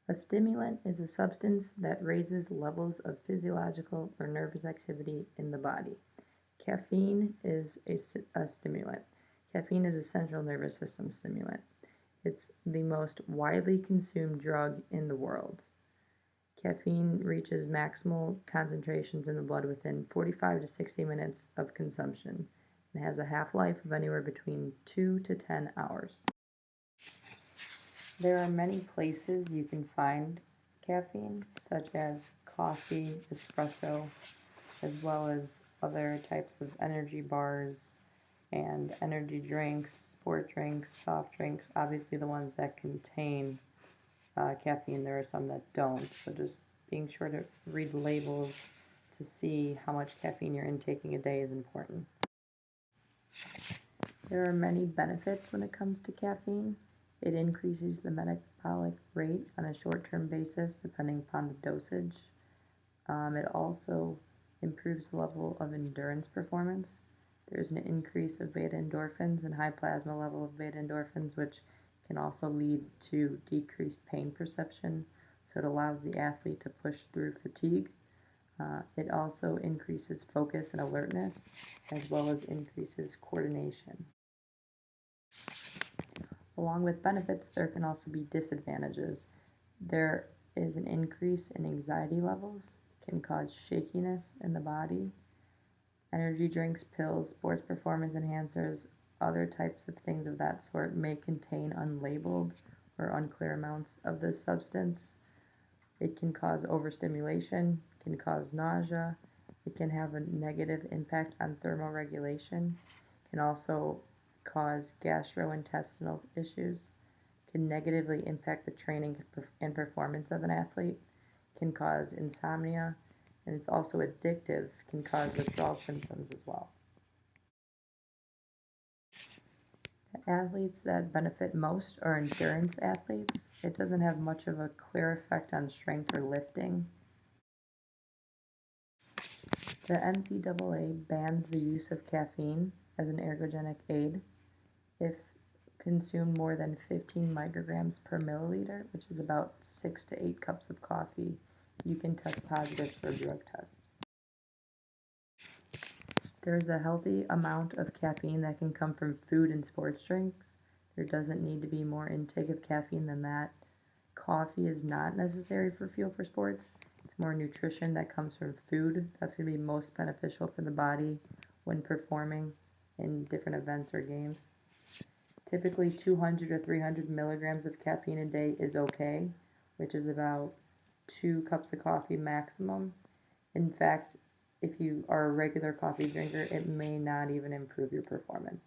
A stimulant is a substance that raises levels of physiological or nervous activity in the body. Caffeine is a stimulant. Caffeine is a central nervous system stimulant. It's the most widely consumed drug in the world. Caffeine reaches maximal concentrations in the blood within 45 to 60 minutes of consumption and has a half-life of anywhere between 2 to 10 hours. There are many places you can find caffeine, such as coffee, espresso, as well as other types of energy bars and energy drinks, sport drinks, soft drinks, obviously the ones that contain caffeine. There are some that don't, so just being sure to read the labels to see how much caffeine you're intaking a day is important. There are many benefits when it comes to caffeine. It increases the metabolic rate on a short-term basis depending upon the dosage. It also improves the level of endurance performance. There's an increase of beta endorphins and high plasma level of beta endorphins, which can also lead to decreased pain perception. So it allows the athlete to push through fatigue. It also increases focus and alertness, as well as increases coordination. Along with benefits, there can also be disadvantages. There is an increase in anxiety levels, can cause shakiness in the body. Energy drinks, pills, sports performance enhancers, other types of things of that sort may contain unlabeled or unclear amounts of this substance. It can cause overstimulation, can cause nausea, it can have a negative impact on thermoregulation, can also cause gastrointestinal issues, can negatively impact the training and performance of an athlete, can cause insomnia, and it's also addictive, can cause withdrawal symptoms as well. The athletes that benefit most are endurance athletes. It doesn't have much of a clear effect on strength or lifting. The NCAA bans the use of caffeine as an ergogenic aid if consumed more than 15 micrograms per milliliter, which is about 6 to 8 cups of coffee. You can test positive for a drug test. There's a healthy amount of caffeine that can come from food and sports drinks. There doesn't need to be more intake of caffeine than that. Coffee is not necessary for fuel for sports. It's more nutrition that comes from food that's going to be most beneficial for the body when performing in different events or games. Typically 200 to 300 milligrams of caffeine a day is okay, which is about 2 cups of coffee maximum. In fact, if you are a regular coffee drinker, it may not even improve your performance.